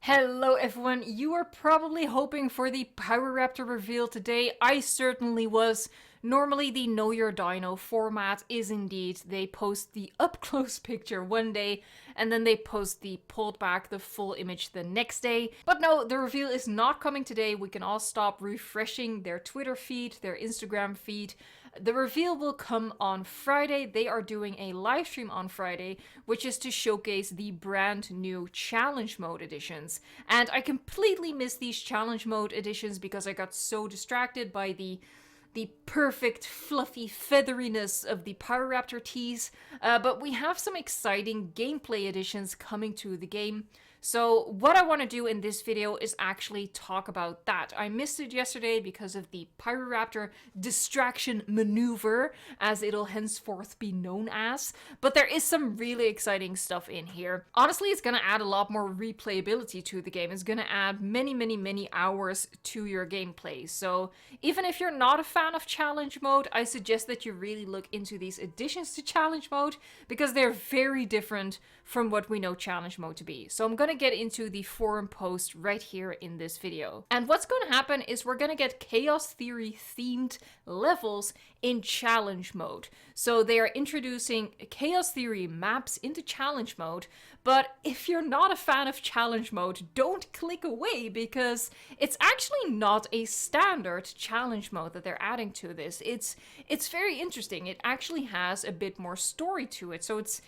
Hello everyone, you are probably hoping for the Pyroraptor reveal today. I certainly was. Normally the Know Your Dino format is indeed they post the up-close picture one day and then they post the pulled back, the full image the next day. But no, the reveal is not coming today. We can all stop refreshing their Twitter feed, their Instagram feed. The reveal will come on Friday. They are doing a live stream on Friday, which is to showcase the brand new challenge mode editions. And I completely missed these challenge mode editions because I got so distracted by the perfect fluffy featheriness of the Pyroraptor tease. But we have some exciting gameplay additions coming to the game. So what I want to do in this video is actually talk about that. I missed it yesterday because of the Pyroraptor distraction maneuver, as it'll henceforth be known as. But there is some really exciting stuff in here. Honestly, it's going to add a lot more replayability to the game. It's going to add many hours to your gameplay. So even if you're not a fan of challenge mode, I suggest that you really look into these additions to challenge mode because they're very different from what we know challenge mode to be. So I'm going to get into the forum post right here in this video. And what's going to happen is we're going to get Chaos Theory themed levels in challenge mode. So they are introducing Chaos Theory maps into challenge mode, but if you're not a fan of challenge mode, don't click away because it's actually not a standard challenge mode that they're adding to this. It's very interesting. It actually has a bit more story to it. So it's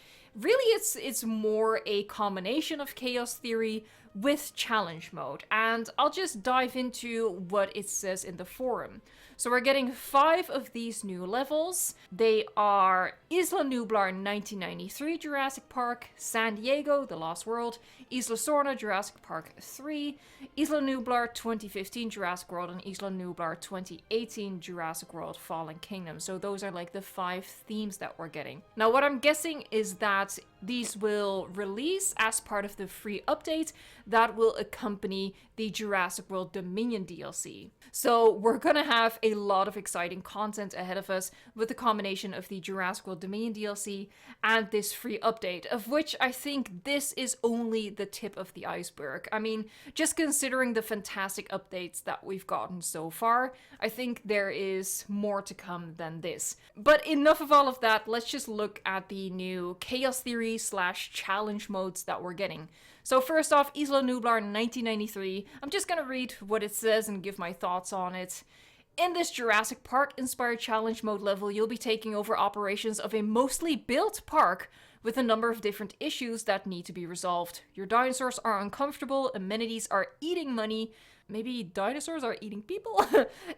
more a combination of Chaos Theory with challenge mode, and I'll just dive into what it says in the forum. So we're getting 5 of these new levels. They are Isla Nublar 1993 Jurassic Park, San Diego The Lost World, Isla Sorna Jurassic Park 3, Isla Nublar 2015 Jurassic World, and Isla Nublar 2018 Jurassic World Fallen Kingdom. So those are like the 5 themes that we're getting. Now what I'm guessing is that these will release as part of the free update that will accompany the Jurassic World Dominion DLC. So we're gonna have a lot of exciting content ahead of us with the combination of the Jurassic World Dominion DLC and this free update, of which I think this is only the tip of the iceberg. I mean, just considering the fantastic updates that we've gotten so far, I think there is more to come than this. But enough of all of that, let's just look at the new Chaos Theory / challenge modes that we're getting. So first off, Isla Nublar 1993. I'm just gonna read what it says and give my thoughts on it. In this Jurassic Park inspired challenge mode level, you'll be taking over operations of a mostly built park with a number of different issues that need to be resolved. Your dinosaurs are uncomfortable, amenities are eating money, maybe dinosaurs are eating people,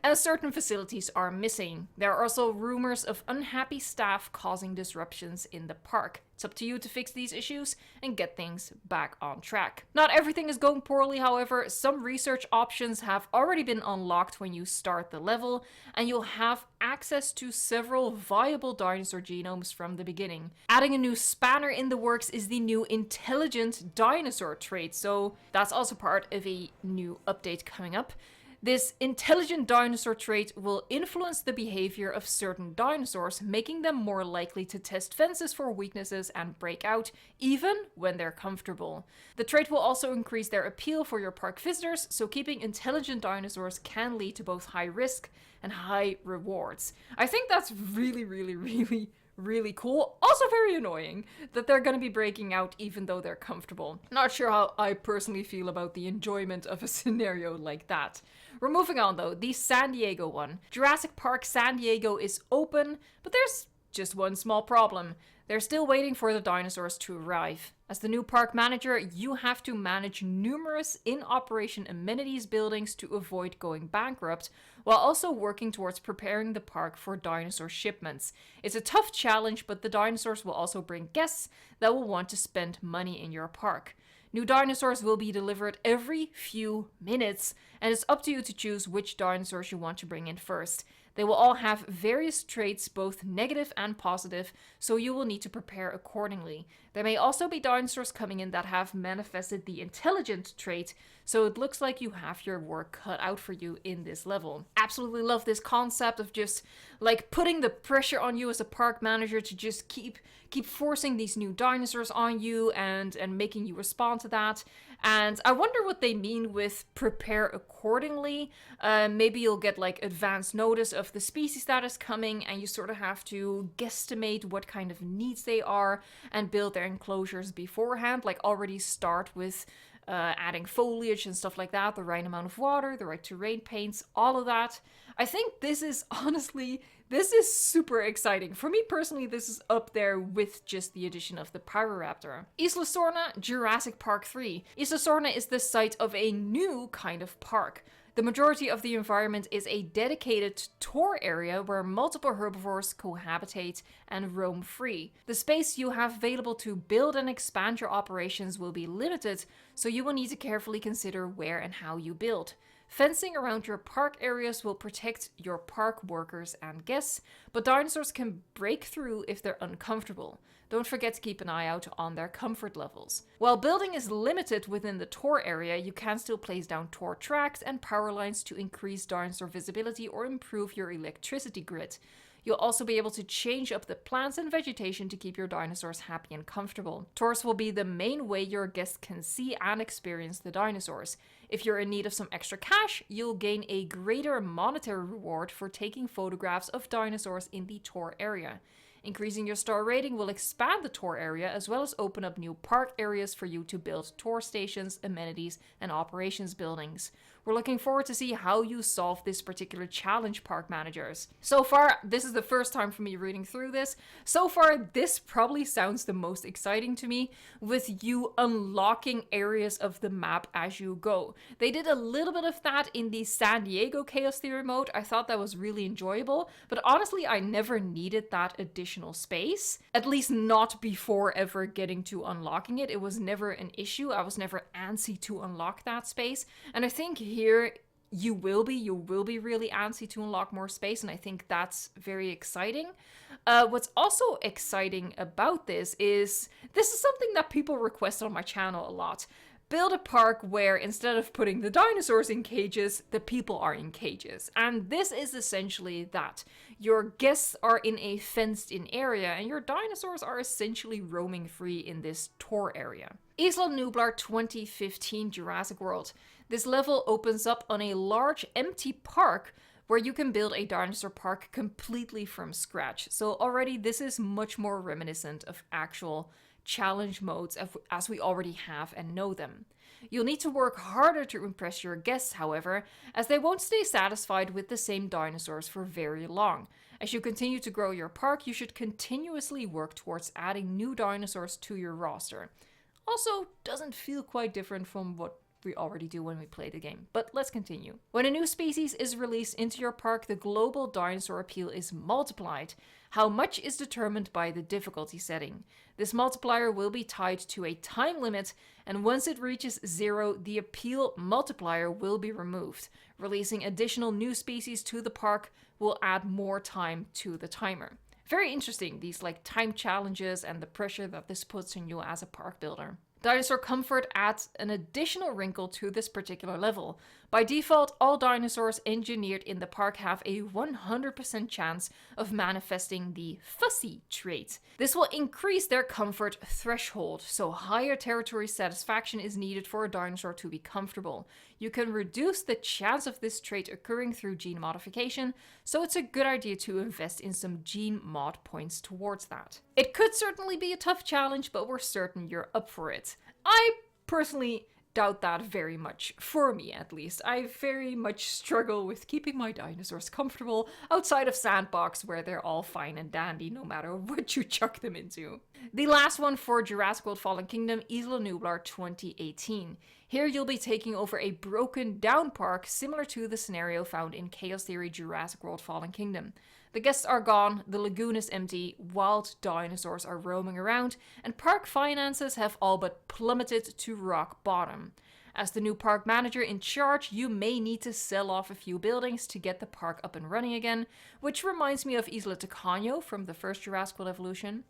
and certain facilities are missing. There are also rumors of unhappy staff causing disruptions in the park. It's up to you to fix these issues and get things back on track. Not everything is going poorly, however. Some research options have already been unlocked when you start the level, and you'll have access to several viable dinosaur genomes from the beginning. Adding a new spanner in the works is the new intelligent dinosaur trait, so that's also part of a new update coming up. This intelligent dinosaur trait will influence the behavior of certain dinosaurs, making them more likely to test fences for weaknesses and break out, even when they're comfortable. The trait will also increase their appeal for your park visitors, so keeping intelligent dinosaurs can lead to both high risk and high rewards. I think that's really cool. Also very annoying that they're going to be breaking out even though they're comfortable. Not sure how I personally feel about the enjoyment of a scenario like that. We're moving on though, the San Diego one. Jurassic Park San Diego is open, but there's just one small problem. They're still waiting for the dinosaurs to arrive. As the new park manager, you have to manage numerous in-operation amenities buildings to avoid going bankrupt, while also working towards preparing the park for dinosaur shipments. It's a tough challenge, but the dinosaurs will also bring guests that will want to spend money in your park. New dinosaurs will be delivered every few minutes, and it's up to you to choose which dinosaurs you want to bring in first. They will all have various traits, both negative and positive, so you will need to prepare accordingly. There may also be dinosaurs coming in that have manifested the intelligent trait, so it looks like you have your work cut out for you in this level. Absolutely love this concept of just like putting the pressure on you as a park manager to just keep forcing these new dinosaurs on you and making you respond to that. And I wonder what they mean with prepare accordingly. Maybe you'll get like advance notice of the species that is coming, and you sort of have to guesstimate what kind of needs they are and build their enclosures beforehand. Like already start with adding foliage and stuff like that, the right amount of water, the right terrain paints, all of that. I think this is honestly, this is super exciting. For me personally, this is up there with just the addition of the Pyroraptor. Isla Sorna, Jurassic Park 3. Isla Sorna is the site of a new kind of park. The majority of the environment is a dedicated tour area where multiple herbivores cohabitate and roam free. The space you have available to build and expand your operations will be limited, so you will need to carefully consider where and how you build. Fencing around your park areas will protect your park workers and guests, but dinosaurs can break through if they're uncomfortable. Don't forget to keep an eye out on their comfort levels. While building is limited within the tour area, you can still place down tour tracks and power lines to increase dinosaur visibility or improve your electricity grid. You'll also be able to change up the plants and vegetation to keep your dinosaurs happy and comfortable. Tours will be the main way your guests can see and experience the dinosaurs. If you're in need of some extra cash, you'll gain a greater monetary reward for taking photographs of dinosaurs in the tour area. Increasing your star rating will expand the tour area as well as open up new park areas for you to build tour stations, amenities, and operations buildings. We're looking forward to see how you solve this particular challenge, park managers. So far, this is the first time for me reading through this. So far, this probably sounds the most exciting to me, with you unlocking areas of the map as you go. They did a little bit of that in the San Diego Chaos Theory mode. I thought that was really enjoyable, but honestly, I never needed that additional space. At least not before ever getting to unlocking it. It was never an issue. I was never antsy to unlock that space. And I think here you will be really antsy to unlock more space, and I think that's very exciting. What's also exciting about this is something that people request on my channel a lot. Build a park where instead of putting the dinosaurs in cages, the people are in cages. And this is essentially that. Your guests are in a fenced-in area, and your dinosaurs are essentially roaming free in this tour area. Isla Nublar 2015 Jurassic World. This level opens up on a large empty park where you can build a dinosaur park completely from scratch. So already this is much more reminiscent of actual challenge modes as we already have and know them. You'll need to work harder to impress your guests, however, as they won't stay satisfied with the same dinosaurs for very long. As you continue to grow your park, you should continuously work towards adding new dinosaurs to your roster. Also, doesn't feel quite different from what we already do when we play the game. But let's continue. When a new species is released into your park, the global dinosaur appeal is multiplied. How much is determined by the difficulty setting. This multiplier will be tied to a time limit, and once it reaches 0, the appeal multiplier will be removed. Releasing additional new species to the park will add more time to the timer. Very interesting, these like time challenges and the pressure that this puts on you as a park builder. Dinosaur comfort adds an additional wrinkle to this particular level. By default, all dinosaurs engineered in the park have a 100% chance of manifesting the fussy trait. This will increase their comfort threshold, so higher territory satisfaction is needed for a dinosaur to be comfortable. You can reduce the chance of this trait occurring through gene modification, so it's a good idea to invest in some gene mod points towards that. It could certainly be a tough challenge, but we're certain you're up for it. I personally doubt that very much, for me at least. I very much struggle with keeping my dinosaurs comfortable outside of Sandbox, where they're all fine and dandy no matter what you chuck them into. The last one for Jurassic World Fallen Kingdom, Isla Nublar 2018. Here you'll be taking over a broken down park similar to the scenario found in Chaos Theory Jurassic World Fallen Kingdom. The guests are gone, the lagoon is empty, wild dinosaurs are roaming around, and park finances have all but plummeted to rock bottom. As the new park manager in charge, you may need to sell off a few buildings to get the park up and running again, which reminds me of Isla Tacaño from the first Jurassic World Evolution.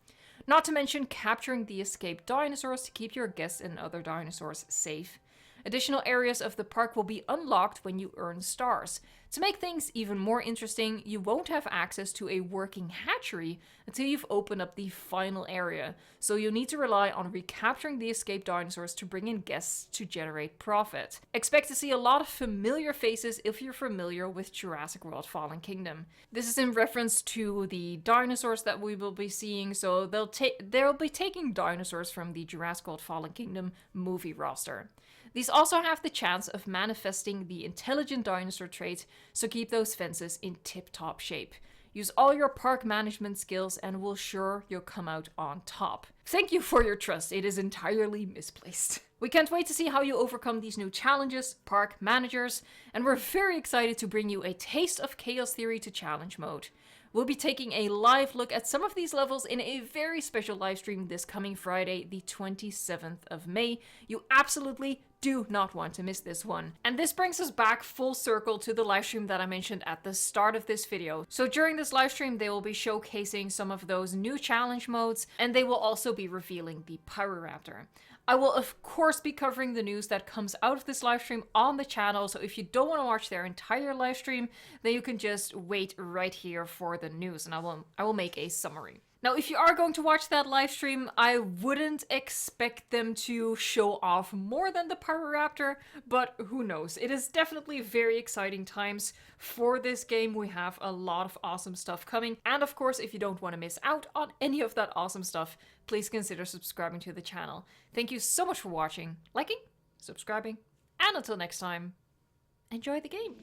Not to mention capturing the escaped dinosaurs to keep your guests and other dinosaurs safe. Additional areas of the park will be unlocked when you earn stars. To make things even more interesting, you won't have access to a working hatchery until you've opened up the final area, so you'll need to rely on recapturing the escaped dinosaurs to bring in guests to generate profit. Expect to see a lot of familiar faces if you're familiar with Jurassic World Fallen Kingdom. This is in reference to the dinosaurs that we will be seeing, so they'll be taking dinosaurs from the Jurassic World Fallen Kingdom movie roster. These also have the chance of manifesting the intelligent dinosaur trait, so keep those fences in tip-top shape. Use all your park management skills and we'll sure you'll come out on top. Thank you for your trust, it is entirely misplaced. We can't wait to see how you overcome these new challenges, park managers, and we're very excited to bring you a taste of Chaos Theory to challenge mode. We'll be taking a live look at some of these levels in a very special live stream this coming Friday, the 27th of May. You absolutely do not want to miss this one. And this brings us back full circle to the live stream that I mentioned at the start of this video. So during this live stream, they will be showcasing some of those new challenge modes, and they will also be revealing the Pyroraptor. I will of course be covering the news that comes out of this live stream on the channel, so if you don't want to watch their entire live stream, then you can just wait right here for the news and I will make a summary. Now, if you are going to watch that live stream, I wouldn't expect them to show off more than the Pyroraptor, but who knows. It is definitely very exciting times for this game. We have a lot of awesome stuff coming. And of course, if you don't want to miss out on any of that awesome stuff, please consider subscribing to the channel. Thank you so much for watching, liking, subscribing, and until next time, enjoy the game.